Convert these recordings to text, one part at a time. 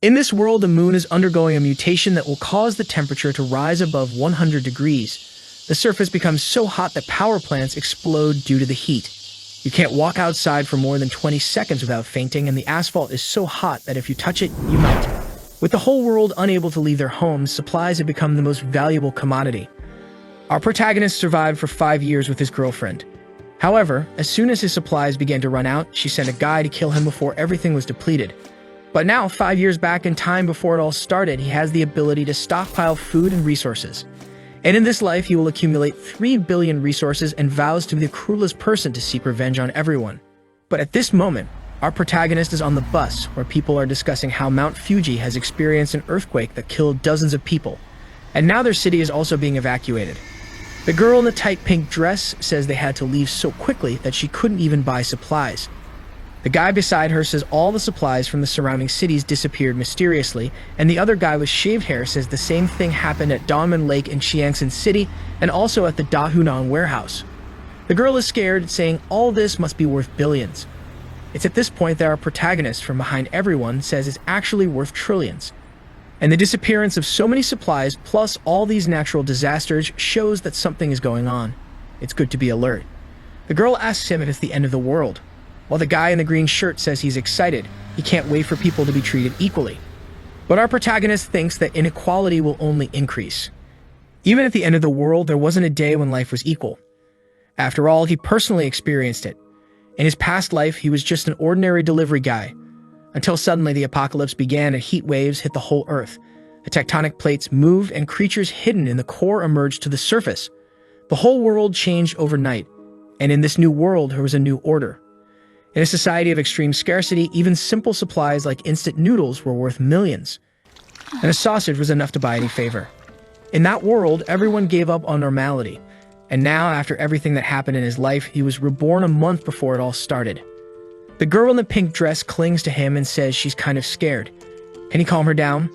In this world, the moon is undergoing a mutation that will cause the temperature to rise above 100 degrees. The surface becomes so hot that power plants explode due to the heat. You can't walk outside for more than 20 seconds without fainting, and the asphalt is so hot that if you touch it, you melt. With the whole world unable to leave their homes, supplies have become the most valuable commodity. Our protagonist survived for 5 years with his girlfriend. However, as soon as his supplies began to run out, she sent a guy to kill him before everything was depleted. But now, 5 years back in time before it all started, he has the ability to stockpile food and resources. And in this life, he will accumulate 3 billion resources and vows to be the cruelest person to seek revenge on everyone. But at this moment, our protagonist is on the bus where people are discussing how Mount Fuji has experienced an earthquake that killed dozens of people, and now their city is also being evacuated. The girl in the tight pink dress says they had to leave so quickly that she couldn't even buy supplies. The guy beside her says all the supplies from the surrounding cities disappeared mysteriously, and the other guy with shaved hair says the same thing happened at Donman Lake in Chiangsaen City and also at the Dahunan warehouse. The girl is scared, saying all this must be worth billions. It's at this point that our protagonist from behind everyone says it's actually worth trillions. And the disappearance of so many supplies plus all these natural disasters shows that something is going on. It's good to be alert. The girl asks him if it's the end of the world, while the guy in the green shirt says he's excited. He can't wait for people to be treated equally. But our protagonist thinks that inequality will only increase. Even at the end of the world, there wasn't a day when life was equal. After all, he personally experienced it. In his past life, he was just an ordinary delivery guy, until suddenly the apocalypse began and heat waves hit the whole earth. The tectonic plates moved and creatures hidden in the core emerged to the surface. The whole world changed overnight, and in this new world, there was a new order. In a society of extreme scarcity, even simple supplies like instant noodles were worth millions, and a sausage was enough to buy any favor. In that world, everyone gave up on normality, and now, after everything that happened in his life, he was reborn a month before it all started. The girl in the pink dress clings to him and says she's kind of scared. Can he calm her down?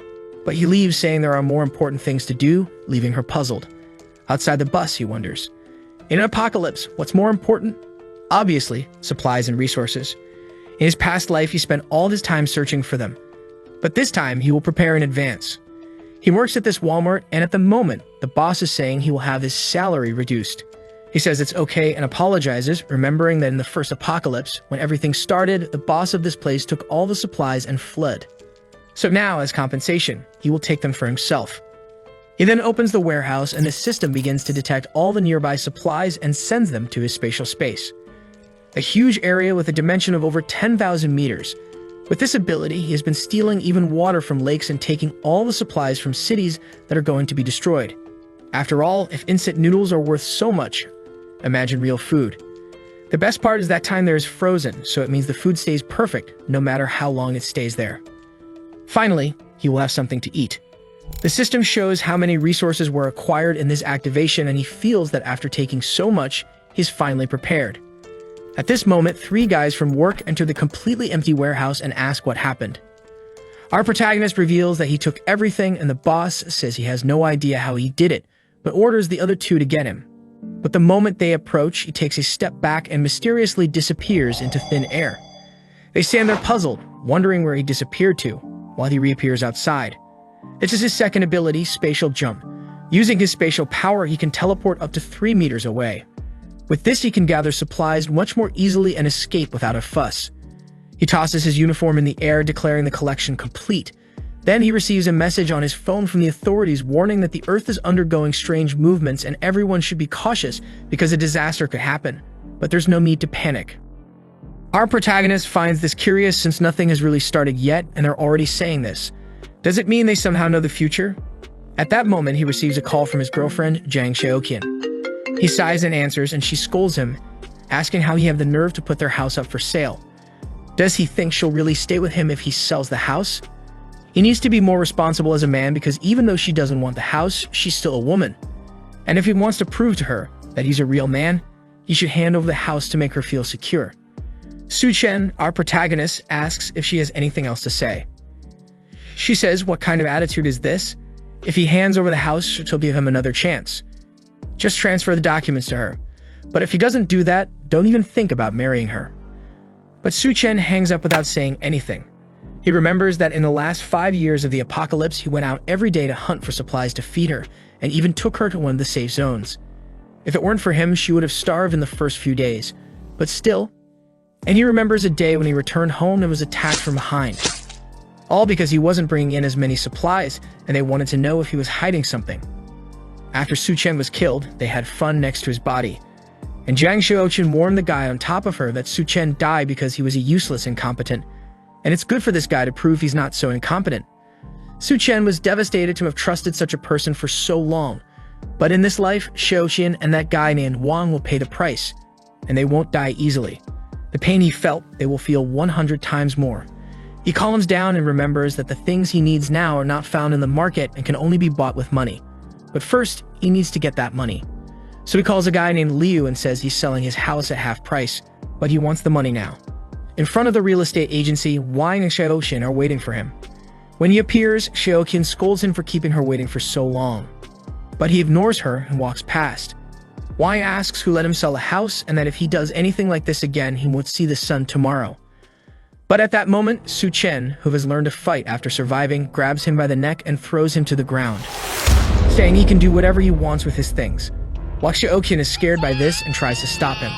But he leaves, saying there are more important things to do, leaving her puzzled. Outside the bus, he wonders, in an apocalypse, what's more important? Obviously, supplies and resources. In his past life, he spent all his time searching for them. But this time, he will prepare in advance. He works at this Walmart, and at the moment, the boss is saying he will have his salary reduced. He says it's okay and apologizes, remembering that in the first apocalypse, when everything started, the boss of this place took all the supplies and fled. So now, as compensation, he will take them for himself. He then opens the warehouse, and the system begins to detect all the nearby supplies and sends them to his spatial space. A huge area with a dimension of over 10,000 meters. With this ability, he has been stealing even water from lakes and taking all the supplies from cities that are going to be destroyed. After all, if instant noodles are worth so much, imagine real food. The best part is that time there is frozen, so it means the food stays perfect no matter how long it stays there. Finally, he will have something to eat. The system shows how many resources were acquired in this activation, and he feels that after taking so much, he's finally prepared. At this moment, 3 guys from work enter the completely empty warehouse and ask what happened. Our protagonist reveals that he took everything, and the boss says he has no idea how he did it, but orders the other 2 to get him. But the moment they approach, he takes a step back and mysteriously disappears into thin air. They stand there puzzled, wondering where he disappeared to, while he reappears outside. This is his second ability, Spatial Jump. Using his spatial power, he can teleport up to 3 meters away. With this, he can gather supplies much more easily and escape without a fuss. He tosses his uniform in the air, declaring the collection complete. Then he receives a message on his phone from the authorities warning that the Earth is undergoing strange movements and everyone should be cautious because a disaster could happen. But there's no need to panic. Our protagonist finds this curious since nothing has really started yet and they're already saying this. Does it mean they somehow know the future? At that moment, he receives a call from his girlfriend, Jang Seokyeon. He sighs and answers, and she scolds him, asking how he have the nerve to put their house up for sale. Does he think she'll really stay with him if he sells the house? He needs to be more responsible as a man because even though she doesn't want the house, she's still a woman. And if he wants to prove to her that he's a real man, he should hand over the house to make her feel secure. Su-chen, our protagonist, asks if she has anything else to say. She says, what kind of attitude is this? If he hands over the house, she'll give him another chance. Just transfer the documents to her. But if he doesn't do that, don't even think about marrying her. But Su-chen hangs up without saying anything. He remembers that in the last 5 years of the apocalypse, he went out every day to hunt for supplies to feed her, and even took her to one of the safe zones. If it weren't for him, she would have starved in the first few days. But still, and he remembers a day when he returned home and was attacked from behind. All because he wasn't bringing in as many supplies, and they wanted to know if he was hiding something. After Su Chen was killed, they had fun next to his body. And Jiang Xiaoqin warned the guy on top of her that Su Chen died because he was a useless incompetent. And it's good for this guy to prove he's not so incompetent. Su Chen was devastated to have trusted such a person for so long. But in this life, Xiaoqin and that guy named Wang will pay the price. And they won't die easily. The pain he felt, they will feel 100 times more. He calms down and remembers that the things he needs now are not found in the market and can only be bought with money. But first, he needs to get that money. So he calls a guy named Liu and says he's selling his house at half price, but he wants the money now. In front of the real estate agency, Wang and Xiaoqin are waiting for him. When he appears, Xiaoqin scolds him for keeping her waiting for so long. But he ignores her and walks past. Wang asks who let him sell a house and that if he does anything like this again, he won't see the sun tomorrow. But at that moment, Su Chen, who has learned to fight after surviving, grabs him by the neck and throws him to the ground, saying he can do whatever he wants with his things. While Xiaoqin is scared by this and tries to stop him.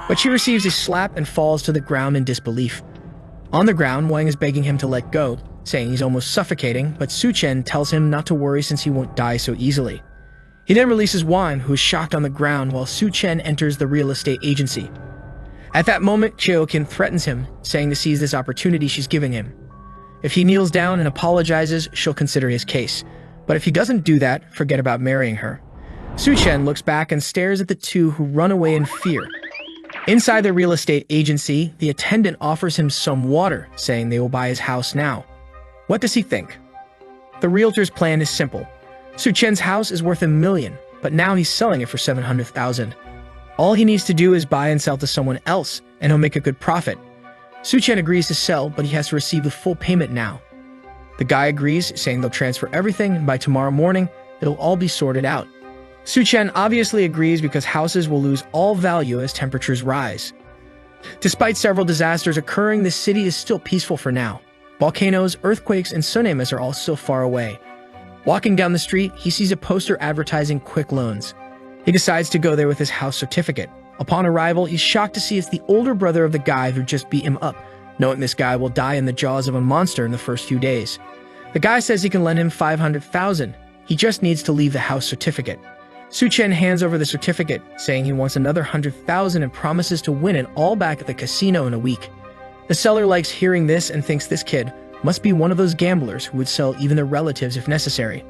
But she receives a slap and falls to the ground in disbelief. On the ground, Wang is begging him to let go, saying he's almost suffocating, but Su Chen tells him not to worry since he won't die so easily. He then releases Wang, who is shocked on the ground, while Su Chen enters the real estate agency. At that moment, Xiaoqin threatens him, saying to seize this opportunity she's giving him. If he kneels down and apologizes, she'll consider his case. But if he doesn't do that, forget about marrying her. Su Chen looks back and stares at the two who run away in fear. Inside the real estate agency, the attendant offers him some water, saying they will buy his house now. What does he think? The realtor's plan is simple. Su Chen's house is worth $1 million, but now he's selling it for $700,000. All he needs to do is buy and sell to someone else, and he'll make a good profit. Su Chen agrees to sell, but he has to receive the full payment now. The guy agrees, saying they'll transfer everything, and by tomorrow morning, it'll all be sorted out. Su Chen obviously agrees because houses will lose all value as temperatures rise. Despite several disasters occurring, the city is still peaceful for now. Volcanoes, earthquakes, and tsunamis are all still far away. Walking down the street, he sees a poster advertising quick loans. He decides to go there with his house certificate. Upon arrival, he's shocked to see it's the older brother of the guy who just beat him up, knowing this guy will die in the jaws of a monster in the first few days. The guy says he can lend him $500,000. He just needs to leave the house certificate. Su Chen hands over the certificate, saying he wants another $100,000 and promises to win it all back at the casino in a week. The seller likes hearing this and thinks this kid must be one of those gamblers who would sell even their relatives if necessary.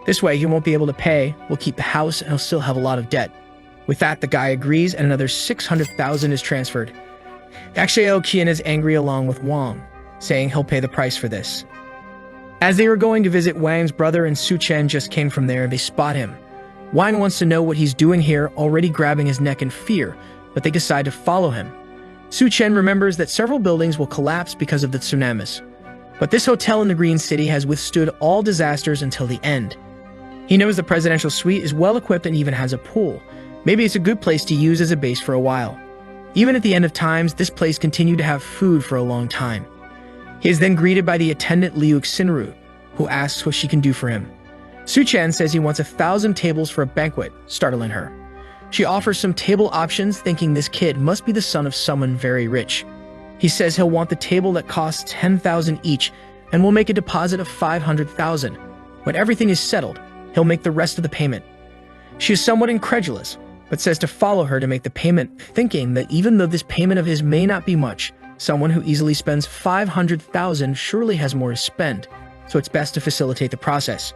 This way, he won't be able to pay, will keep the house, and he'll still have a lot of debt. With that, the guy agrees, and another $600,000 is transferred. Xiaoqin is angry along with Wang, saying he'll pay the price for this. As they were going to visit Wang's brother and Su Chen just came from there, they spot him. Wang wants to know what he's doing here, already grabbing his neck in fear, but they decide to follow him. Su Chen remembers that several buildings will collapse because of the tsunamis. But this hotel in the Green City has withstood all disasters until the end. He knows the presidential suite is well equipped and even has a pool. Maybe it's a good place to use as a base for a while. Even at the end of times, this place continued to have food for a long time. He is then greeted by the attendant Liu Xinru, who asks what she can do for him. Su Chen says he wants 1,000 tables for a banquet, startling her. She offers some table options, thinking this kid must be the son of someone very rich. He says he'll want the table that costs 10,000 each and will make a deposit of 500,000. When everything is settled, he'll make the rest of the payment. She is somewhat incredulous, but says to follow her to make the payment, thinking that even though this payment of his may not be much, someone who easily spends 500,000 surely has more to spend, so it's best to facilitate the process.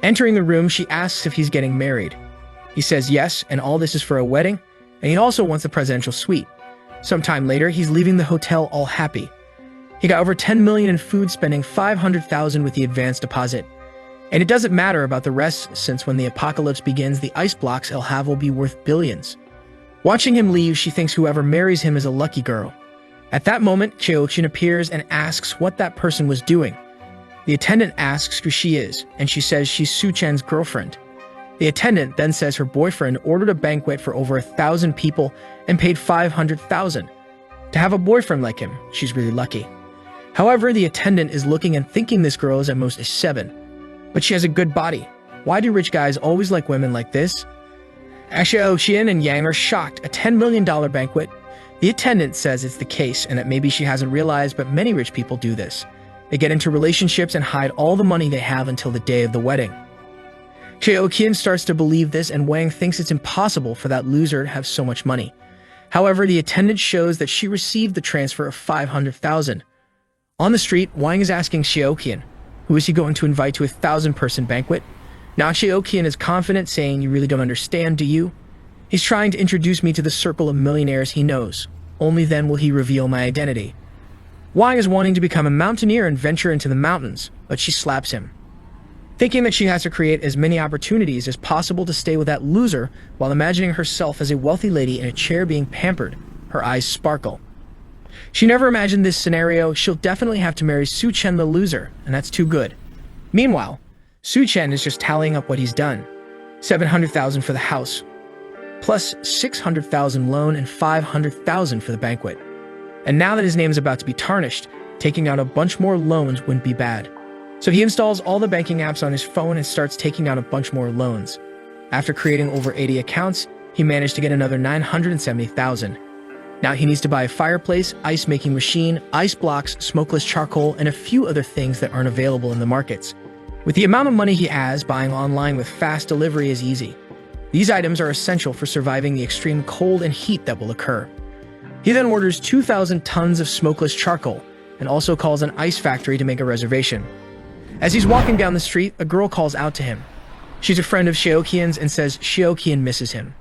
Entering the room, she asks if he's getting married. He says yes, and all this is for a wedding, and he also wants the presidential suite. Sometime later, he's leaving the hotel all happy. He got over 10 million in food, spending 500,000 with the advance deposit. And it doesn't matter about the rest, since when the apocalypse begins, the ice blocks he'll have will be worth billions. Watching him leave, she thinks whoever marries him is a lucky girl. At that moment, Xiaoqin appears and asks what that person was doing. The attendant asks who she is, and she says she's Su Chen's girlfriend. The attendant then says her boyfriend ordered a banquet for over 1,000 people and paid 500,000. To have a boyfriend like him, she's really lucky. However, the attendant is looking and thinking this girl is at most a 7. But she has a good body. Why do rich guys always like women like this? Xiaoqian and Yang are shocked. A $10 million banquet. The attendant says it's the case and that maybe she hasn't realized, but many rich people do this. They get into relationships and hide all the money they have until the day of the wedding. Xiaoqian starts to believe this, and Wang thinks it's impossible for that loser to have so much money. However, the attendant shows that she received the transfer of 500,000. On the street, Wang is asking Xiaoqian, who is he going to invite to a 1,000-person banquet? Now Xiaoqian is confident, saying, "You really don't understand, do you? He's trying to introduce me to the circle of millionaires he knows. Only then will he reveal my identity." Wang is wanting to become a mountaineer and venture into the mountains, but she slaps him. Thinking that she has to create as many opportunities as possible to stay with that loser while imagining herself as a wealthy lady in a chair being pampered, her eyes sparkle. She never imagined this scenario. She'll definitely have to marry Su Chen the loser, and that's too good. Meanwhile, Su Chen is just tallying up what he's done. 700,000 for the house, plus 600,000 loan and 500,000 for the banquet. And now that his name is about to be tarnished, taking out a bunch more loans wouldn't be bad. So he installs all the banking apps on his phone and starts taking out a bunch more loans. After creating over 80 accounts, he managed to get another 970,000. Now he needs to buy a fireplace, ice-making machine, ice blocks, smokeless charcoal, and a few other things that aren't available in the markets. With the amount of money he has, buying online with fast delivery is easy. These items are essential for surviving the extreme cold and heat that will occur. He then orders 2,000 tons of smokeless charcoal and also calls an ice factory to make a reservation. As he's walking down the street, a girl calls out to him. She's a friend of Xiaoqian's and says Xiaoqian misses him.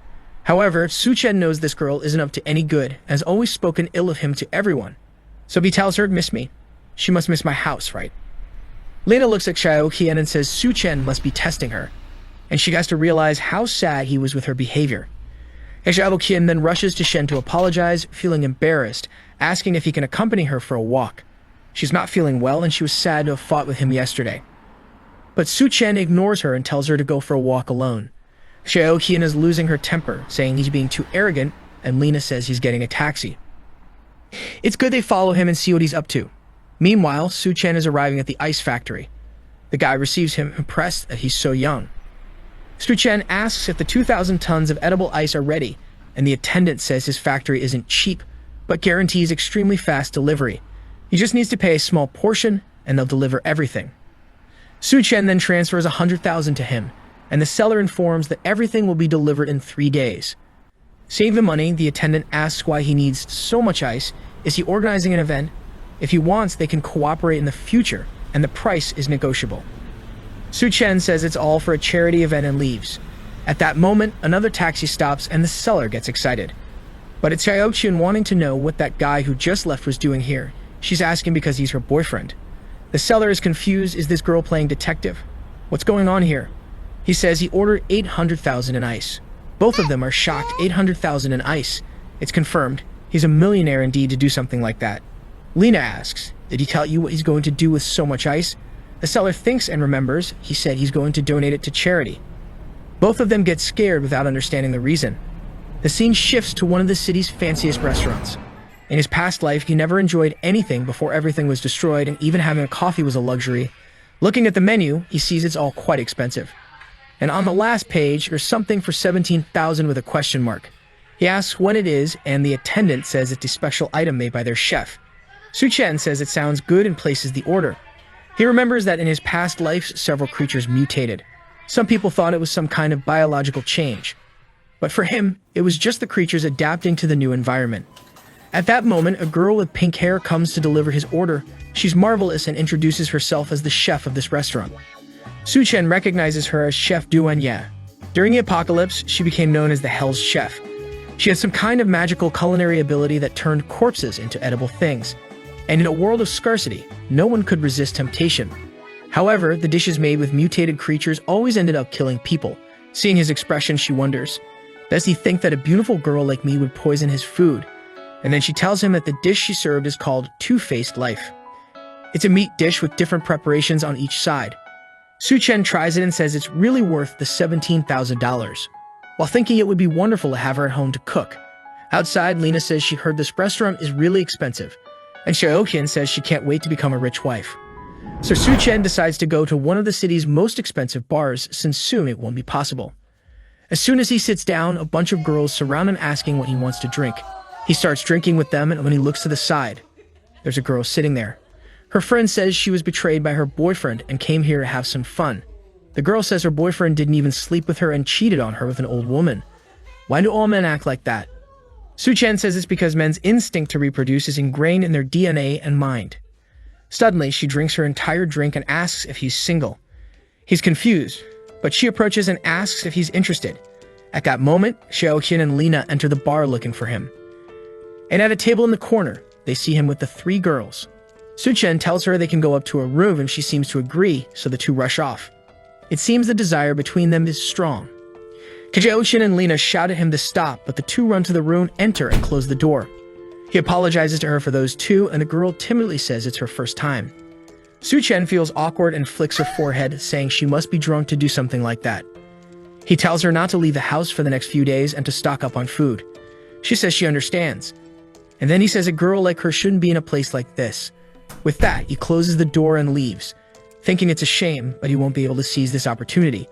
However, Su Chen knows this girl isn't up to any good and has always spoken ill of him to everyone. So he tells her, "Miss me. She must miss my house, right?" Lena looks at Xiaoqian and says Su Chen must be testing her, and she has to realize how sad he was with her behavior. Xiaoqian then rushes to Shen to apologize, feeling embarrassed, asking if he can accompany her for a walk. She's not feeling well and she was sad to have fought with him yesterday. But Su Chen ignores her and tells her to go for a walk alone. Xiaoqian is losing her temper, saying he's being too arrogant, and Lena says he's getting a taxi. It's good they follow him and see what he's up to. Meanwhile, Su Chen is arriving at the ice factory. The guy receives him, impressed that he's so young. Su Chen asks if the 2,000 tons of edible ice are ready, and the attendant says his factory isn't cheap, but guarantees extremely fast delivery. He just needs to pay a small portion, and they'll deliver everything. Su Chen then transfers 100,000 to him, and the seller informs that everything will be delivered in 3 days. Seeing the money, the attendant asks why he needs so much ice. Is he organizing an event? If he wants, they can cooperate in the future, and the price is negotiable. Su Chen says it's all for a charity event and leaves. At that moment, another taxi stops and the seller gets excited. But it's Xiaoqian wanting to know what that guy who just left was doing here. She's asking because he's her boyfriend. The seller is confused. Is this girl playing detective? What's going on here? He says he ordered 800,000 in ice. Both of them are shocked. 800,000 in ice. It's confirmed. He's a millionaire indeed to do something like that. Lena asks, did he tell you what he's going to do with so much ice? The seller thinks and remembers. He said he's going to donate it to charity. Both of them get scared without understanding the reason. The scene shifts to one of the city's fanciest restaurants. In his past life, he never enjoyed anything before everything was destroyed, and even having a coffee was a luxury. Looking at the menu, he sees it's all quite expensive. And on the last page, there's something for 17,000 with a question mark. He asks what it is, and the attendant says it's a special item made by their chef. Su Chen says it sounds good and places the order. He remembers that in his past lives, several creatures mutated. Some people thought it was some kind of biological change. But for him, it was just the creatures adapting to the new environment. At that moment, a girl with pink hair comes to deliver his order. She's marvelous and introduces herself as the chef of this restaurant. Su Chen recognizes her as Chef Duanya. During the apocalypse, she became known as the Hell's Chef. She had some kind of magical culinary ability that turned corpses into edible things. And in a world of scarcity, no one could resist temptation. However, the dishes made with mutated creatures always ended up killing people. Seeing his expression, she wonders, does he think that a beautiful girl like me would poison his food? And then she tells him that the dish she served is called Two-Faced Life. It's a meat dish with different preparations on each side. Su Chen tries it and says it's really worth the $17,000, while thinking it would be wonderful to have her at home to cook. Outside, Lena says she heard this restaurant is really expensive, and Xiaoqian says she can't wait to become a rich wife. So Su Chen decides to go to one of the city's most expensive bars, since soon it won't be possible. As soon as he sits down, a bunch of girls surround him asking what he wants to drink. He starts drinking with them, and when he looks to the side, there's a girl sitting there. Her friend says she was betrayed by her boyfriend and came here to have some fun. The girl says her boyfriend didn't even sleep with her and cheated on her with an old woman. Why do all men act like that? Su Chen says it's because men's instinct to reproduce is ingrained in their DNA and mind. Suddenly, she drinks her entire drink and asks if he's single. He's confused, but she approaches and asks if he's interested. At that moment, Xiaoqian and Lina enter the bar looking for him. And at a table in the corner, they see him with the 3 girls. Su Chen tells her they can go up to a room and she seems to agree, so the 2 rush off. It seems the desire between them is strong. Xiaoqian and Lina shout at him to stop, but the 2 run to the room, enter, and close the door. He apologizes to her for those 2, and the girl timidly says it's her first time. Su Chen feels awkward and flicks her forehead, saying she must be drunk to do something like that. He tells her not to leave the house for the next few days and to stock up on food. She says she understands. And then he says a girl like her shouldn't be in a place like this. With that, he closes the door and leaves, thinking it's a shame, but he won't be able to seize this opportunity.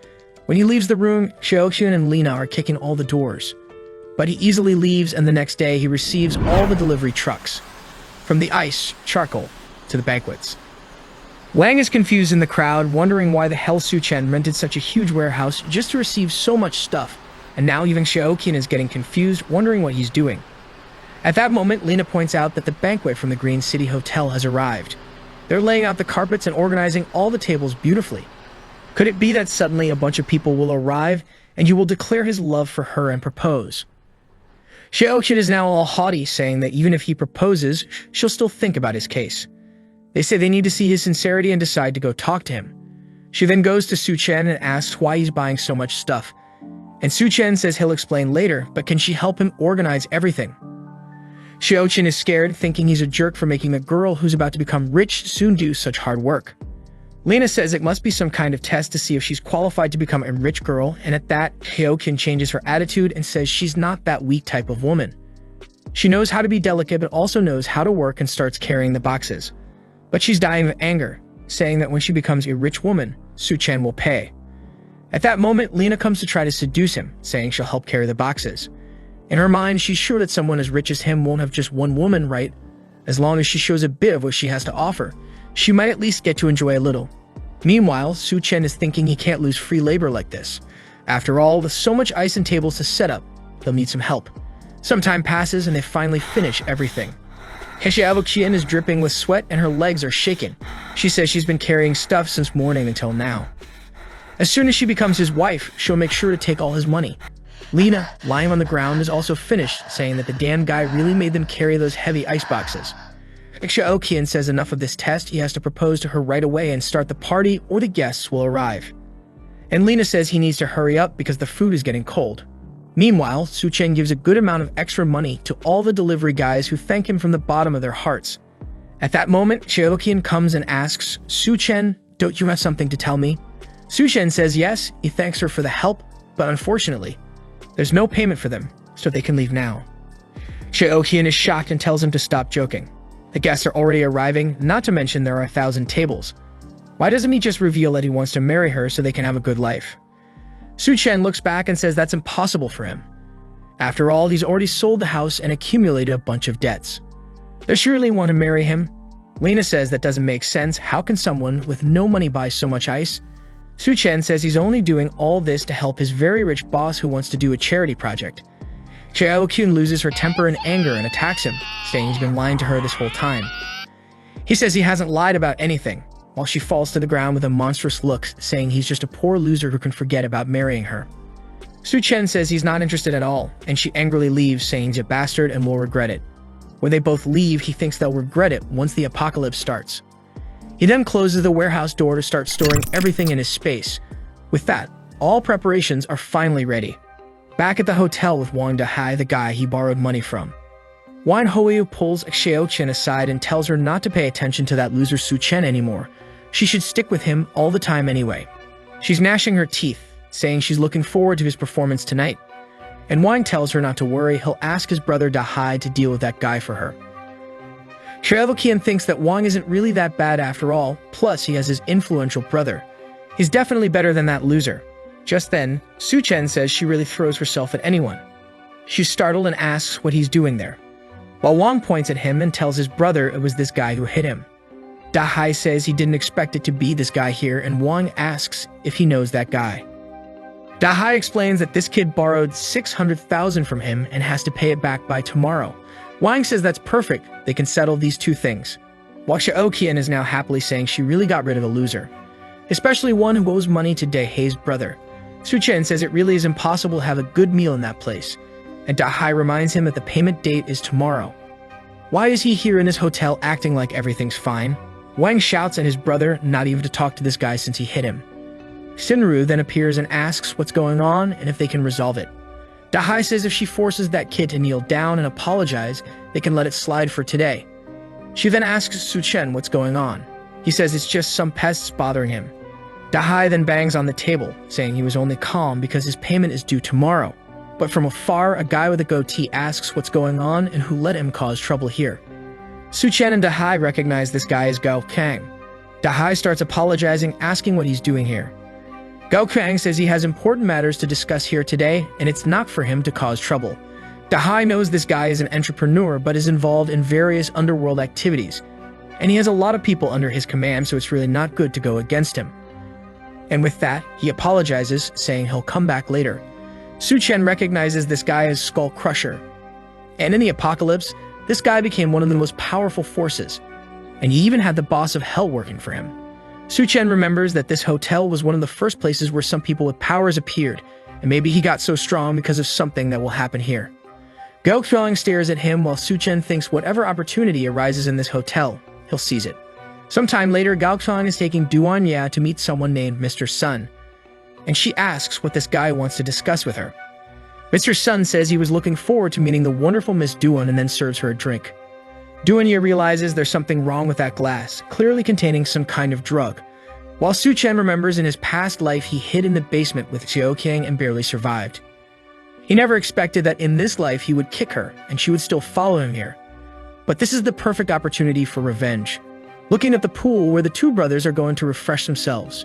When he leaves the room, Xiaoqian and Lina are kicking all the doors. But he easily leaves, and the next day he receives all the delivery trucks, from the ice, charcoal, to the banquets. Wang is confused in the crowd, wondering why the hell Su Chen rented such a huge warehouse just to receive so much stuff, and now even Xiaoqian is getting confused, wondering what he's doing. At that moment, Lina points out that the banquet from the Green City Hotel has arrived. They're laying out the carpets and organizing all the tables beautifully. Could it be that suddenly a bunch of people will arrive and you will declare his love for her and propose? Xiaoqian is now all haughty, saying that even if he proposes, she'll still think about his case. They say they need to see his sincerity and decide to go talk to him. She then goes to Su Chen and asks why he's buying so much stuff. And Su Chen says he'll explain later, but can she help him organize everything? Xiaoqian is scared, thinking he's a jerk for making the girl who's about to become rich soon do such hard work. Lina says it must be some kind of test to see if she's qualified to become a rich girl, and at that, Xiaoqian changes her attitude and says she's not that weak type of woman. She knows how to be delicate but also knows how to work and starts carrying the boxes. But she's dying of anger, saying that when she becomes a rich woman, Su Chen will pay. At that moment, Lina comes to try to seduce him, saying she'll help carry the boxes. In her mind, she's sure that someone as rich as him won't have just one woman, right? As long as she shows a bit of what she has to offer, she might at least get to enjoy a little. Meanwhile, Su Chen is thinking he can't lose free labor like this. After all, with so much ice and tables to set up, they'll need some help. Some time passes and they finally finish everything. Xiaoqian is dripping with sweat and her legs are shaking. She says she's been carrying stuff since morning until now. As soon as she becomes his wife, she'll make sure to take all his money. Lina, lying on the ground, is also finished, saying that the damn guy really made them carry those heavy ice boxes. Xiaoqian says enough of this test, he has to propose to her right away and start the party or the guests will arrive. And Lina says he needs to hurry up because the food is getting cold. Meanwhile, Su Chen gives a good amount of extra money to all the delivery guys who thank him from the bottom of their hearts. At that moment, Xiaoqian comes and asks, Su Chen, don't you have something to tell me? Su Chen says yes, he thanks her for the help, but unfortunately, there's no payment for them, so they can leave now. Xiaoqian is shocked and tells him to stop joking. The guests are already arriving, not to mention there are 1,000 tables. Why doesn't he just reveal that he wants to marry her so they can have a good life? Su Chen looks back and says that's impossible for him. After all, he's already sold the house and accumulated a bunch of debts. They surely want to marry him. Lina says that doesn't make sense. How can someone with no money buy so much ice? Su Chen says he's only doing all this to help his very rich boss who wants to do a charity project. Xiaoqian loses her temper and anger and attacks him, saying he's been lying to her this whole time. He says he hasn't lied about anything, while she falls to the ground with a monstrous look, saying he's just a poor loser who can forget about marrying her. Su Chen says he's not interested at all, and she angrily leaves, saying he's a bastard and will regret it. When they both leave, he thinks they'll regret it once the apocalypse starts. He then closes the warehouse door to start storing everything in his space. With that, all preparations are finally ready. Back at the hotel with Wang Dehai, the guy he borrowed money from. Wang Hoyu pulls Xiaoqian aside and tells her not to pay attention to that loser Su Chen anymore. She should stick with him all the time anyway. She's gnashing her teeth, saying she's looking forward to his performance tonight. And Wang tells her not to worry, he'll ask his brother Dehai to deal with that guy for her. Yahello thinks that Wang isn't really that bad after all, plus he has his influential brother. He's definitely better than that loser. Just then, Su-chen says she really throws herself at anyone. She's startled and asks what he's doing there, while Wang points at him and tells his brother it was this guy who hit him. Dahai says he didn't expect it to be this guy here, and Wang asks if he knows that guy. Dahai explains that this kid borrowed 600,000 from him and has to pay it back by tomorrow. Wang says that's perfect, they can settle these two things. While Xiaoqian is now happily saying she really got rid of a loser, especially one who owes money to Dahai's brother. Su-chen says it really is impossible to have a good meal in that place, and Dahai reminds him that the payment date is tomorrow. Why is he here in his hotel acting like everything's fine? Wang shouts at his brother not even to talk to this guy since he hit him. Shinru then appears and asks what's going on and if they can resolve it. Dahai says if she forces that kid to kneel down and apologize, they can let it slide for today. She then asks Su-chen what's going on. He says it's just some pests bothering him. Dahai then bangs on the table, saying he was only calm because his payment is due tomorrow. But from afar, a guy with a goatee asks what's going on and who let him cause trouble here. Su-chen and Dahai recognize this guy as Gao Kang. Dahai starts apologizing, asking what he's doing here. Gao Kang says he has important matters to discuss here today, and it's not for him to cause trouble. Dahai knows this guy is an entrepreneur but is involved in various underworld activities, and he has a lot of people under his command, so it's really not good to go against him. And with that, he apologizes, saying he'll come back later. Su-chen recognizes this guy as Skull Crusher. And in the apocalypse, this guy became one of the most powerful forces, and he even had the boss of Hell working for him. Su-chen remembers that this hotel was one of the first places where some people with powers appeared, and maybe he got so strong because of something that will happen here. Gao Qiang stares at him while Su-chen thinks whatever opportunity arises in this hotel, he'll seize it. Sometime later, Gao Qiang is taking Duan Ya to meet someone named Mr. Sun, and she asks what this guy wants to discuss with her. Mr. Sun says he was looking forward to meeting the wonderful Miss Duan and then serves her a drink. Duan Ye realizes there's something wrong with that glass, clearly containing some kind of drug. While Su-chen remembers in his past life he hid in the basement with Xiaoqian and barely survived. He never expected that in this life he would kick her and she would still follow him here. But this is the perfect opportunity for revenge. Looking at the pool where the two brothers are going to refresh themselves,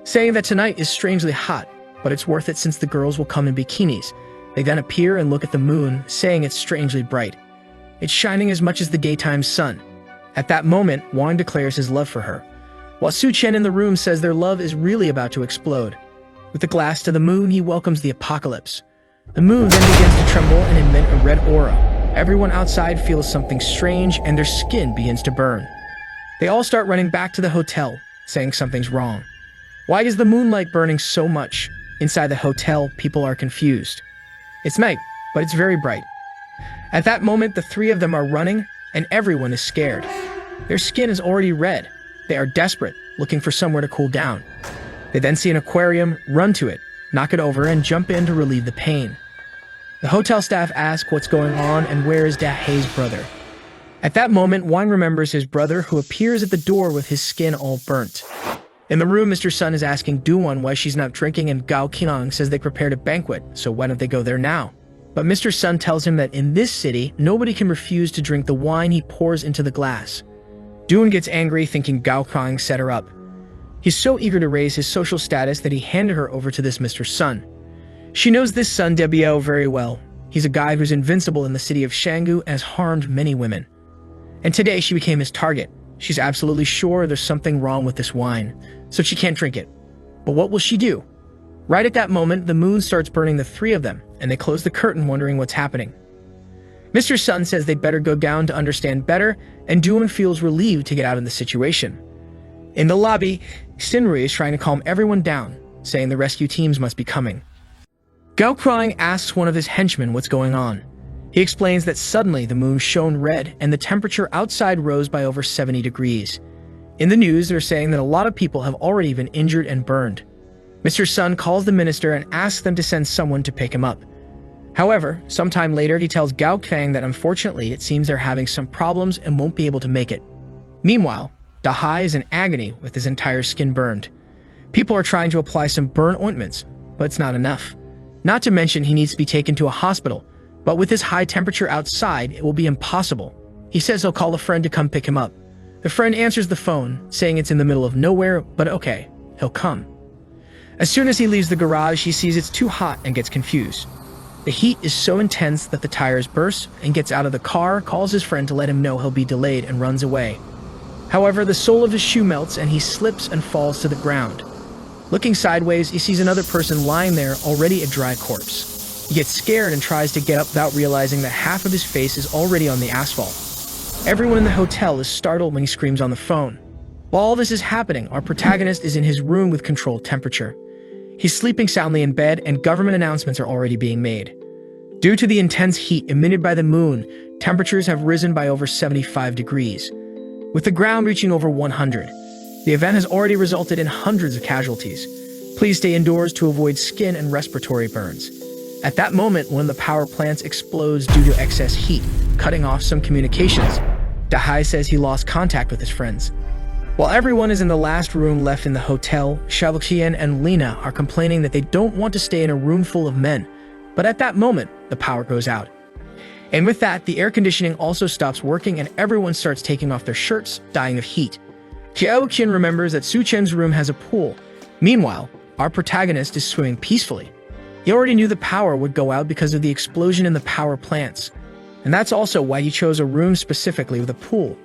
saying that tonight is strangely hot, but it's worth it since the girls will come in bikinis. They then appear and look at the moon, saying it's strangely bright. It's shining as much as the daytime sun. At that moment, Wang declares his love for her, while Su-chen in the room says their love is really about to explode. With the glass to the moon, he welcomes the apocalypse. The moon then begins to tremble and emit a red aura. Everyone outside feels something strange and their skin begins to burn. They all start running back to the hotel, saying something's wrong. Why is the moonlight burning so much? Inside the hotel, people are confused. It's night, but it's very bright. At that moment, the three of them are running, and everyone is scared. Their skin is already red. They are desperate, looking for somewhere to cool down. They then see an aquarium, run to it, knock it over, and jump in to relieve the pain. The hotel staff ask what's going on and where is Dahai's brother. At that moment, Wang remembers his brother, who appears at the door with his skin all burnt. In the room, Mr. Sun is asking Duan why she's not drinking, and Gao Qiang says they prepared a banquet, so why don't they go there now? But Mr. Sun tells him that in this city, nobody can refuse to drink the wine he pours into the glass. Duan gets angry, thinking Gao Qiang set her up. He's so eager to raise his social status that he handed her over to this Mr. Sun. She knows this Sun Debiao very well. He's a guy who's invincible in the city of Shanggu and has harmed many women. And today she became his target. She's absolutely sure there's something wrong with this wine, so she can't drink it. But what will she do? Right at that moment, the moon starts burning the three of them, and they close the curtain wondering what's happening. Mr. Sun says they'd better go down to understand better, and Duan feels relieved to get out of the situation. In the lobby, Shinru is trying to calm everyone down, saying the rescue teams must be coming. Gao Qiang asks one of his henchmen what's going on. He explains that suddenly the moon shone red and the temperature outside rose by over 70 degrees. In the news, they're saying that a lot of people have already been injured and burned. Mr. Sun calls the minister and asks them to send someone to pick him up. However, sometime later, he tells Gao Qiang that unfortunately it seems they're having some problems and won't be able to make it. Meanwhile, Dahai is in agony with his entire skin burned. People are trying to apply some burn ointments, but it's not enough. Not to mention he needs to be taken to a hospital, but with his high temperature outside, it will be impossible. He says he'll call a friend to come pick him up. The friend answers the phone, saying it's in the middle of nowhere, but okay, he'll come. As soon as he leaves the garage, he sees it's too hot and gets confused. The heat is so intense that the tires burst, and gets out of the car, calls his friend to let him know he'll be delayed, and runs away. However, the sole of his shoe melts and he slips and falls to the ground. Looking sideways, he sees another person lying there, already a dry corpse. He gets scared and tries to get up without realizing that half of his face is already on the asphalt. Everyone in the hotel is startled when he screams on the phone. While all this is happening, our protagonist is in his room with controlled temperature. He's sleeping soundly in bed, and government announcements are already being made. Due to the intense heat emitted by the moon, temperatures have risen by over 75 degrees, with the ground reaching over 100. The event has already resulted in hundreds of casualties. Please stay indoors to avoid skin and respiratory burns. At that moment, one of the power plants explodes due to excess heat, cutting off some communications. Dahai says he lost contact with his friends. While everyone is in the last room left in the hotel, Shabuxian and Lena are complaining that they don't want to stay in a room full of men. But at that moment, the power goes out. And with that, the air conditioning also stops working and everyone starts taking off their shirts, dying of heat. Xiaoqian remembers that Su Chen's room has a pool. Meanwhile, our protagonist is swimming peacefully. He already knew the power would go out because of the explosion in the power plants. And that's also why he chose a room specifically with a pool,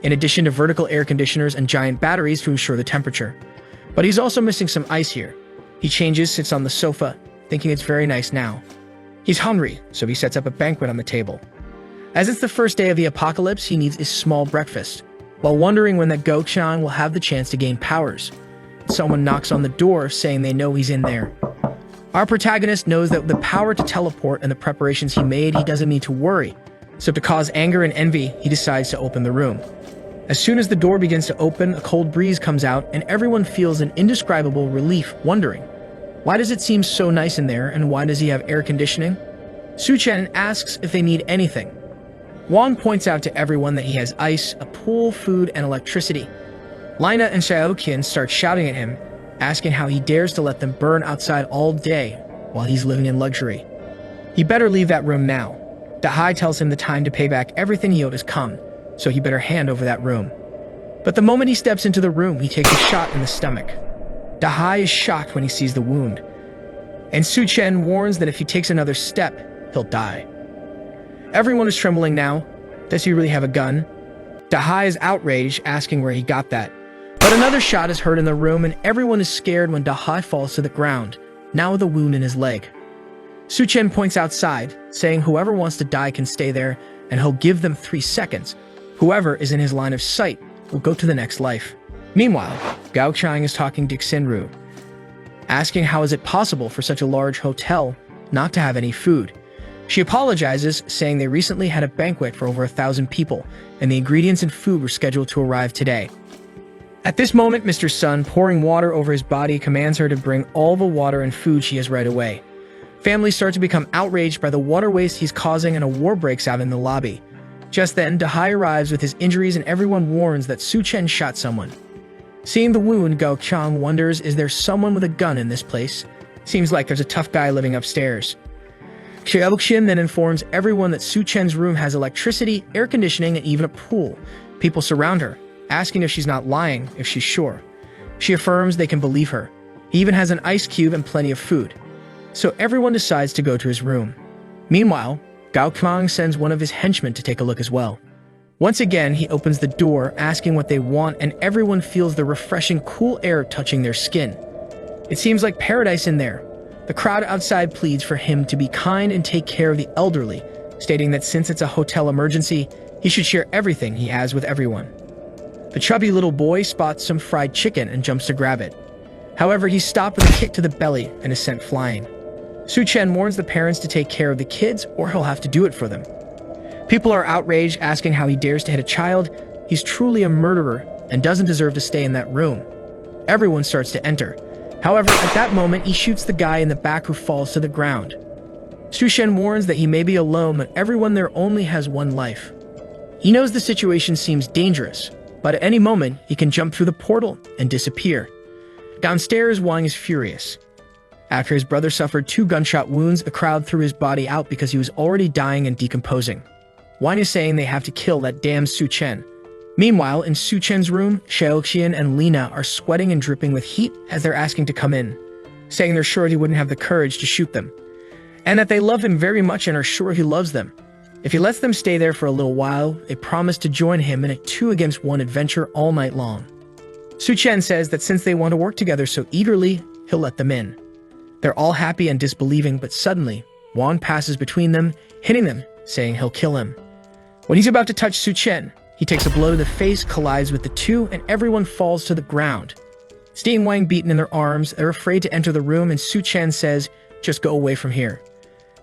in addition to vertical air conditioners and giant batteries to ensure the temperature. But he's also missing some ice here. He changes, sits on the sofa, thinking it's very nice now. He's hungry, so he sets up a banquet on the table. As it's the first day of the apocalypse, he needs a small breakfast, while wondering when that Gokshan will have the chance to gain powers. Someone knocks on the door, saying they know he's in there. Our protagonist knows that with the power to teleport and the preparations he made, he doesn't need to worry. So to cause anger and envy, he decides to open the room. As soon as the door begins to open, a cold breeze comes out and everyone feels an indescribable relief, wondering, why does it seem so nice in there and why does he have air conditioning? Su Chen asks if they need anything. Wang points out to everyone that he has ice, a pool, food, and electricity. Lina and Xiaoqian start shouting at him, asking how he dares to let them burn outside all day while he's living in luxury. He better leave that room now. Dahai tells him the time to pay back everything he owed has come, so he better hand over that room. But the moment he steps into the room, he takes a shot in the stomach. Dahai is shocked when he sees the wound, and Su Chen warns that if he takes another step, he'll die. Everyone is trembling now. Does he really have a gun? Dahai is outraged, asking where he got that. But another shot is heard in the room, and everyone is scared when Dahai falls to the ground, now with a wound in his leg. Su Chen points outside, saying whoever wants to die can stay there, and he'll give them 3 seconds. Whoever is in his line of sight will go to the next life. Meanwhile, Gao Chang is talking to Xinru, asking how is it possible for such a large hotel not to have any food. She apologizes, saying they recently had a banquet for over 1,000 people, and the ingredients and food were scheduled to arrive today. At this moment, Mr. Sun, pouring water over his body, commands her to bring all the water and food she has right away. Families start to become outraged by the water waste he's causing, and a war breaks out in the lobby. Just then, Dahai arrives with his injuries, and everyone warns that Su Chen shot someone. Seeing the wound, Gao Chang wonders, is there someone with a gun in this place? Seems like there's a tough guy living upstairs. Xiaoqian then informs everyone that Su Chen's room has electricity, air conditioning, and even a pool. People surround her, asking if she's not lying, if she's sure. She affirms they can believe her. He even has an ice cube and plenty of food. So everyone decides to go to his room. Meanwhile, Gao Chang sends one of his henchmen to take a look as well. Once again, he opens the door, asking what they want, and everyone feels the refreshing, cool air touching their skin. It seems like paradise in there. The crowd outside pleads for him to be kind and take care of the elderly, stating that since it's a hotel emergency, he should share everything he has with everyone. The chubby little boy spots some fried chicken and jumps to grab it. However, he's stopped with a kick to the belly and is sent flying. Su Chen warns the parents to take care of the kids or he'll have to do it for them. People are outraged, asking how he dares to hit a child. He's truly a murderer and doesn't deserve to stay in that room. Everyone starts to enter. However, at that moment, he shoots the guy in the back who falls to the ground. Su Chen warns that he may be alone, but everyone there only has one life. He knows the situation seems dangerous, but at any moment, he can jump through the portal and disappear. Downstairs, Wang is furious. After his brother suffered 2 gunshot wounds, the crowd threw his body out because he was already dying and decomposing. Wang is saying they have to kill that damn Su Chen. Meanwhile, in Su Chen's room, Xiaoqian and Lina are sweating and dripping with heat as they're asking to come in, saying they're sure he wouldn't have the courage to shoot them, and that they love him very much and are sure he loves them. If he lets them stay there for a little while, they promise to join him in a 2-against-1 adventure all night long. Su Chen says that since they want to work together so eagerly, he'll let them in. They're all happy and disbelieving, but suddenly, Wang passes between them, hitting them, saying he'll kill him. When he's about to touch Su Chen, he takes a blow to the face, collides with the two, and everyone falls to the ground. Seeing Wang beaten in their arms, they're afraid to enter the room, and Su Chen says, "Just go away from here."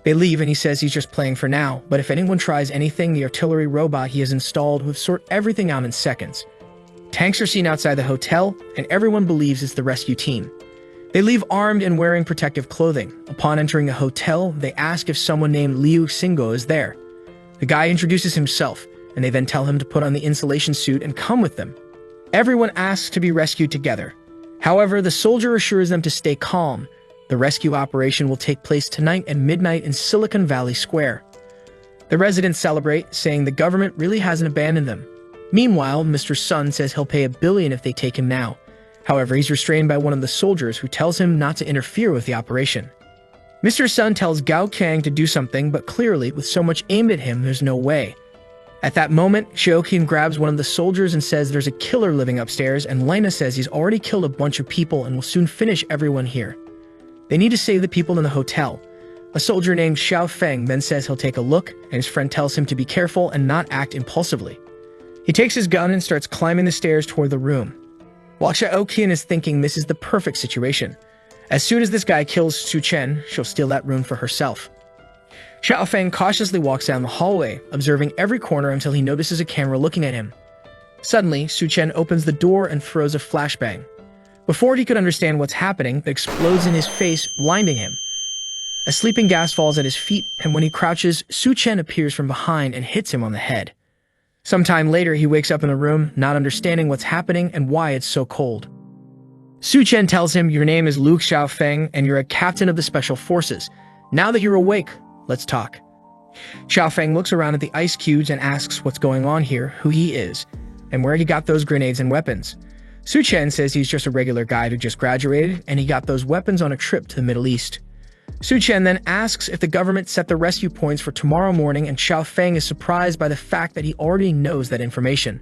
They leave, and he says he's just playing for now, but if anyone tries anything, the artillery robot he has installed will sort everything out in seconds. Tanks are seen outside the hotel, and everyone believes it's the rescue team. They leave armed and wearing protective clothing. Upon entering the hotel, they ask if someone named Liu Xingguo is there. The guy introduces himself, and they then tell him to put on the insulation suit and come with them. Everyone asks to be rescued together. However, the soldier assures them to stay calm. The rescue operation will take place tonight at midnight in Silicon Valley Square. The residents celebrate, saying the government really hasn't abandoned them. Meanwhile, Mr. Sun says he'll pay $1 billion if they take him now. However, he's restrained by one of the soldiers who tells him not to interfere with the operation. Mr. Sun tells Gao Kang to do something, but clearly, with so much aimed at him, there's no way. At that moment, Xiaoqian grabs one of the soldiers and says there's a killer living upstairs, and Lina says he's already killed a bunch of people and will soon finish everyone here. They need to save the people in the hotel. A soldier named Xiao Feng then says he'll take a look, and his friend tells him to be careful and not act impulsively. He takes his gun and starts climbing the stairs toward the room. While Xiaoqian is thinking this is the perfect situation. As soon as this guy kills Su Chen, she'll steal that room for herself. Xiao Feng cautiously walks down the hallway, observing every corner until he notices a camera looking at him. Suddenly, Su Chen opens the door and throws a flashbang. Before he could understand what's happening, it explodes in his face, blinding him. A sleeping gas falls at his feet, and when he crouches, Su Chen appears from behind and hits him on the head. Sometime later, he wakes up in the room, not understanding what's happening and why it's so cold. Su Chen tells him, "Your name is Luke Xiao Feng, and you're a captain of the Special Forces. Now that you're awake, let's talk." Xiao Feng looks around at the ice cubes and asks what's going on here, who he is, and where he got those grenades and weapons. Su Chen says he's just a regular guy who just graduated, and he got those weapons on a trip to the Middle East. Su Chen then asks if the government set the rescue points for tomorrow morning, and Xiao Feng is surprised by the fact that he already knows that information.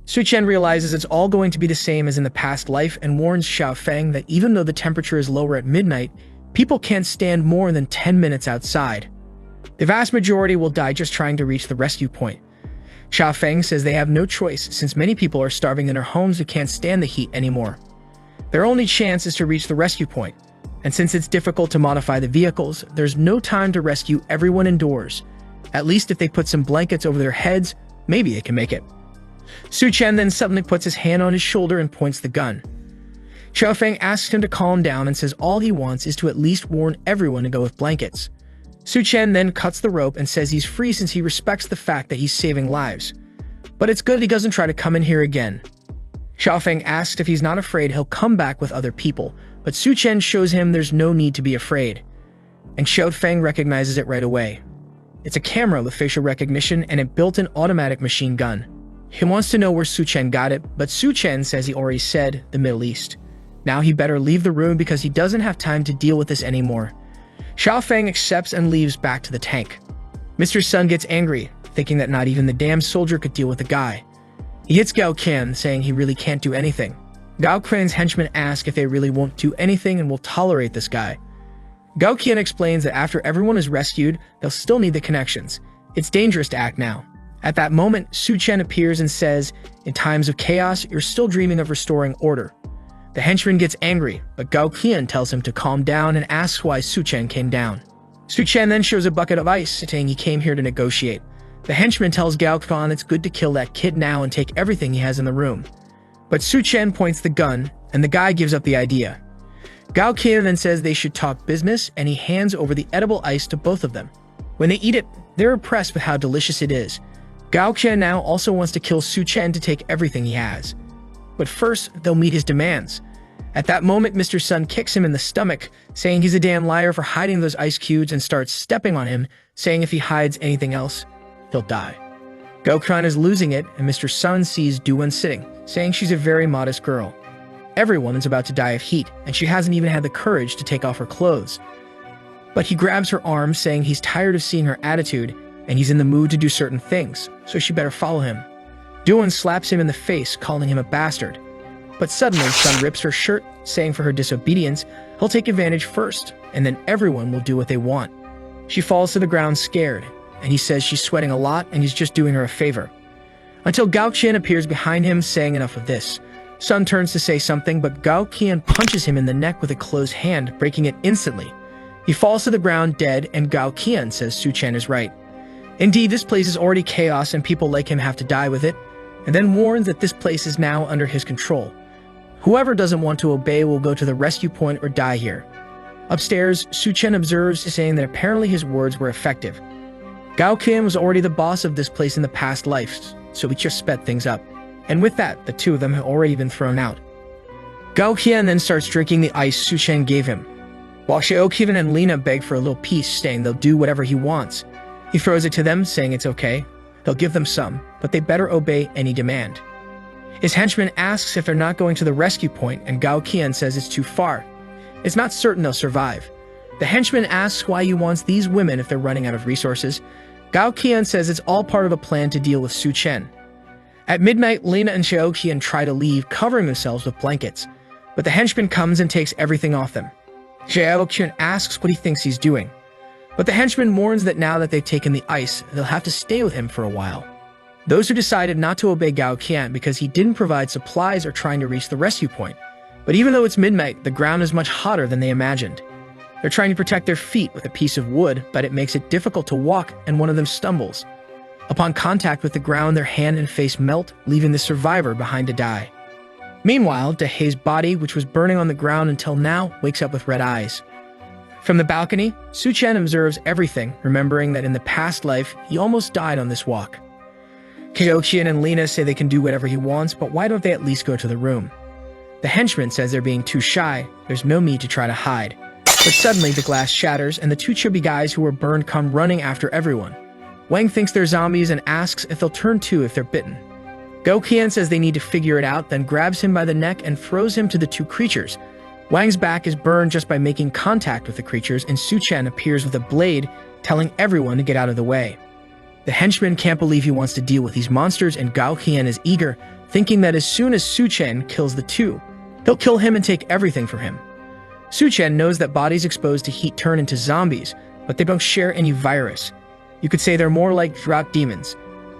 Su Chen realizes it's all going to be the same as in the past life and warns Xiao Feng that even though the temperature is lower at midnight, people can't stand more than 10 minutes outside. The vast majority will die just trying to reach the rescue point. Xiao Feng says they have no choice since many people are starving in their homes who can't stand the heat anymore. Their only chance is to reach the rescue point, and since it's difficult to modify the vehicles, there's no time to rescue everyone indoors. At least if they put some blankets over their heads, maybe they can make it. Su Chen then suddenly puts his hand on his shoulder and points the gun. Xiao Feng asks him to calm down and says all he wants is to at least warn everyone to go with blankets. Su Chen then cuts the rope and says he's free since he respects the fact that he's saving lives. But it's good he doesn't try to come in here again. Xiao Feng asks if he's not afraid he'll come back with other people, but Su Chen shows him there's no need to be afraid. And Xiao Feng recognizes it right away. It's a camera with facial recognition and a built-in automatic machine gun. He wants to know where Su Chen got it, but Su Chen says he already said the Middle East. Now he better leave the room because he doesn't have time to deal with this anymore. Xiao Feng accepts and leaves back to the tank. Mr. Sun gets angry, thinking that not even the damn soldier could deal with the guy. He hits Gao Qian, saying he really can't do anything. Gao Qian's henchmen ask if they really won't do anything and will tolerate this guy. Gao Qian explains that after everyone is rescued, they'll still need the connections. It's dangerous to act now. At that moment, Su Chen appears and says, "In times of chaos, you're still dreaming of restoring order." The henchman gets angry, but Gao Qian tells him to calm down and asks why Su Chen came down. Su Chen then shows a bucket of ice, saying he came here to negotiate. The henchman tells Gao Qian it's good to kill that kid now and take everything he has in the room. But Su Chen points the gun, and the guy gives up the idea. Gao Qian then says they should talk business, and he hands over the edible ice to both of them. When they eat it, they're impressed with how delicious it is. Gao Qian now also wants to kill Su Chen to take everything he has. But first, they'll meet his demands. At that moment, Mr. Sun kicks him in the stomach, saying he's a damn liar for hiding those ice cubes and starts stepping on him, saying if he hides anything else, he'll die. Gao is losing it, and Mr. Sun sees Duan sitting, saying she's a very modest girl. Everyone is about to die of heat, and she hasn't even had the courage to take off her clothes. But he grabs her arm, saying he's tired of seeing her attitude, and he's in the mood to do certain things, so she better follow him. Duan slaps him in the face, calling him a bastard. But suddenly, Sun rips her shirt, saying for her disobedience, he'll take advantage first, and then everyone will do what they want. She falls to the ground scared, and he says she's sweating a lot and he's just doing her a favor. Until Gao Qian appears behind him, saying enough of this. Sun turns to say something, but Gao Qian punches him in the neck with a closed hand, breaking it instantly. He falls to the ground dead, and Gao Qian says Su Chen is right. Indeed, this place is already chaos and people like him have to die with it, and then warns that this place is now under his control. Whoever doesn't want to obey will go to the rescue point or die here. Upstairs, Su Chen observes, saying that apparently his words were effective. Gao Qian was already the boss of this place in the past lives, so he just sped things up. And with that, the two of them have already been thrown out. Gao Qian then starts drinking the ice Su Chen gave him, while Xiaoqian and Lina beg for a little peace, saying they'll do whatever he wants. He throws it to them, saying it's okay. He'll give them some, but they better obey any demand. His henchman asks if they're not going to the rescue point, and Gao Qian says it's too far. It's not certain they'll survive. The henchman asks why he wants these women if they're running out of resources. Gao Qian says it's all part of a plan to deal with Su Chen. At midnight, Lina and Xiaoqian try to leave, covering themselves with blankets, but the henchman comes and takes everything off them. Xiaoqian asks what he thinks he's doing, but the henchman warns that now that they've taken the ice, they'll have to stay with him for a while. Those who decided not to obey Gao Qian because he didn't provide supplies are trying to reach the rescue point. But even though it's midnight, the ground is much hotter than they imagined. They're trying to protect their feet with a piece of wood, but it makes it difficult to walk, and one of them stumbles. Upon contact with the ground, their hand and face melt, leaving the survivor behind to die. Meanwhile, Dehay's body, which was burning on the ground until now, wakes up with red eyes. From the balcony, Su Chen observes everything, remembering that in the past life, he almost died on this walk. Xiaoqian and Lina say they can do whatever he wants, but why don't they at least go to the room? The henchman says they're being too shy, there's no need to try to hide. But suddenly the glass shatters, and the two chubby guys who were burned come running after everyone. Wang thinks they're zombies and asks if they'll turn too if they're bitten. Gao Qian says they need to figure it out, then grabs him by the neck and throws him to the two creatures. Wang's back is burned just by making contact with the creatures, and Su Chen appears with a blade, telling everyone to get out of the way. The henchman can't believe he wants to deal with these monsters, and Gao Qian is eager, thinking that as soon as Su Chen kills the two, he'll kill him and take everything from him. Su Chen knows that bodies exposed to heat turn into zombies, but they don't share any virus. You could say they're more like drought demons.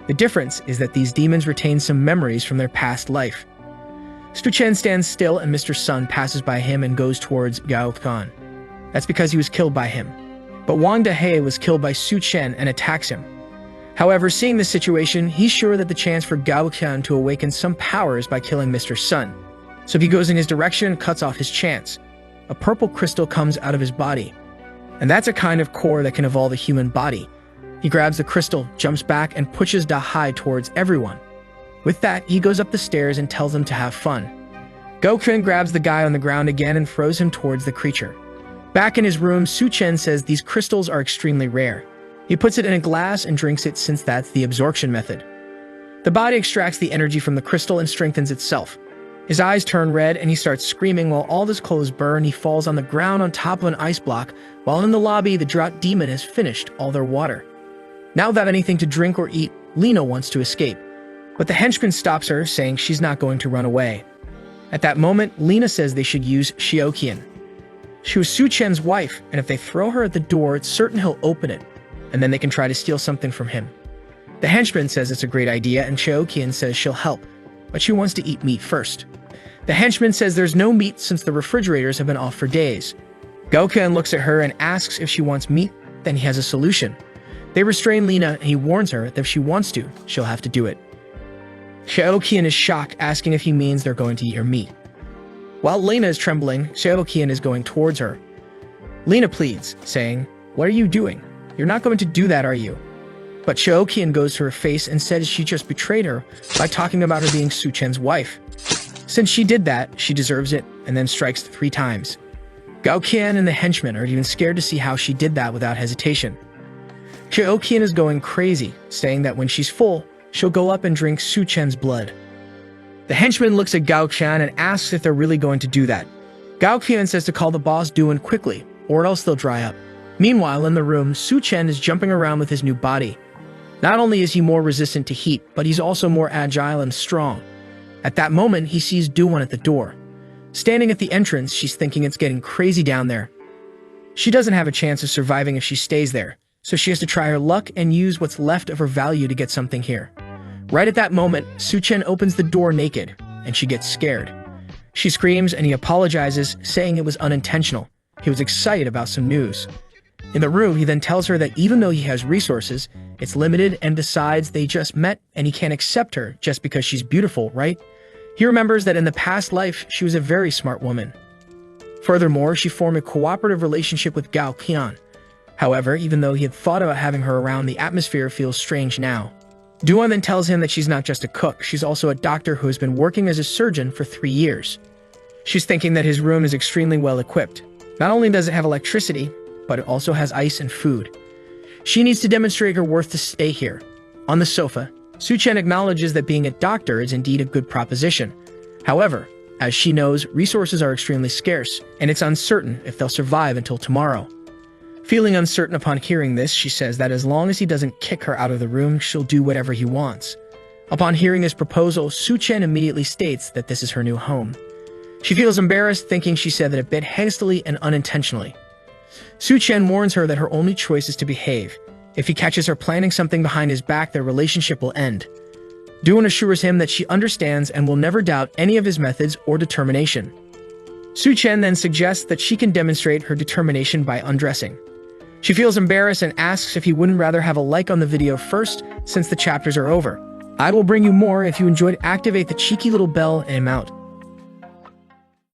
The difference is that these demons retain some memories from their past life. Su Chen stands still, and Mr. Sun passes by him and goes towards Gao Qian. That's because he was killed by him. But Wang Dehe was killed by Su Chen and attacks him. However, seeing this situation, he's sure that the chance for Gao Qian to awaken some powers by killing Mr. Sun. So he goes in his direction and cuts off his chance. A purple crystal comes out of his body. And that's a kind of core that can evolve a human body. He grabs the crystal, jumps back, and pushes Dahai towards everyone. With that, he goes up the stairs and tells them to have fun. Gao Qian grabs the guy on the ground again and throws him towards the creature. Back in his room, Su Chen says these crystals are extremely rare. He puts it in a glass and drinks it since that's the absorption method. The body extracts the energy from the crystal and strengthens itself. His eyes turn red and he starts screaming while all his clothes burn. He falls on the ground on top of an ice block, while in the lobby, the drought demon has finished all their water. Now without anything to drink or eat, Lina wants to escape. But the henchman stops her, saying she's not going to run away. At that moment, Lina says they should use Xiaoqian. She was Su Chen's wife, and if they throw her at the door, it's certain he'll open it, and then they can try to steal something from him. The henchman says it's a great idea, and Xiaoqian says she'll help, but she wants to eat meat first. The henchman says there's no meat since the refrigerators have been off for days. Gao Qian looks at her and asks if she wants meat, then he has a solution. They restrain Lina, and he warns her that if she wants to, she'll have to do it. Xiaoqian is shocked, asking if he means they're going to eat her meat. While Lina is trembling, Xiaoqian is going towards her. Lina pleads, saying, "What are you doing? You're not going to do that, are you?" But Xiaoqian goes to her face and says she just betrayed her by talking about her being Su Chen's wife. Since she did that, she deserves it, and then strikes 3 times. Gao Qian and the henchman are even scared to see how she did that without hesitation. Xiaoqian is going crazy, saying that when she's full, she'll go up and drink Su Chen's blood. The henchman looks at Gao Qian and asks if they're really going to do that. Gao Qian says to call the boss Toon quickly, or else they'll dry up. Meanwhile, in the room, Su Chen is jumping around with his new body. Not only is he more resistant to heat, but he's also more agile and strong. At that moment, he sees Doon at the door. Standing at the entrance, she's thinking it's getting crazy down there. She doesn't have a chance of surviving if she stays there, so she has to try her luck and use what's left of her value to get something here. Right at that moment, Su Chen opens the door naked, and she gets scared. She screams and he apologizes, saying it was unintentional. He was excited about some news. In the room, he then tells her that even though he has resources, it's limited and decides they just met and he can't accept her just because she's beautiful, right? He remembers that in the past life, she was a very smart woman. Furthermore, she formed a cooperative relationship with Gao Qian. However, even though he had thought about having her around, the atmosphere feels strange now. Doon then tells him that she's not just a cook, she's also a doctor who has been working as a surgeon for 3 years. She's thinking that his room is extremely well equipped. Not only does it have electricity, but it also has ice and food. She needs to demonstrate her worth to stay here. On the sofa, Su Chen acknowledges that being a doctor is indeed a good proposition. However, as she knows, resources are extremely scarce, and it's uncertain if they'll survive until tomorrow. Feeling uncertain upon hearing this, she says that as long as he doesn't kick her out of the room, she'll do whatever he wants. Upon hearing this proposal, Su Chen immediately states that this is her new home. She feels embarrassed, thinking she said that a bit hastily and unintentionally. Su Chen warns her that her only choice is to behave. If he catches her planning something behind his back, their relationship will end. Doon assures him that she understands and will never doubt any of his methods or determination. Su Chen then suggests that she can demonstrate her determination by undressing. She feels embarrassed and asks if he wouldn't rather have a like on the video first, since the chapters are over. I will bring you more. If you enjoyed, activate the cheeky little bell and I'm out.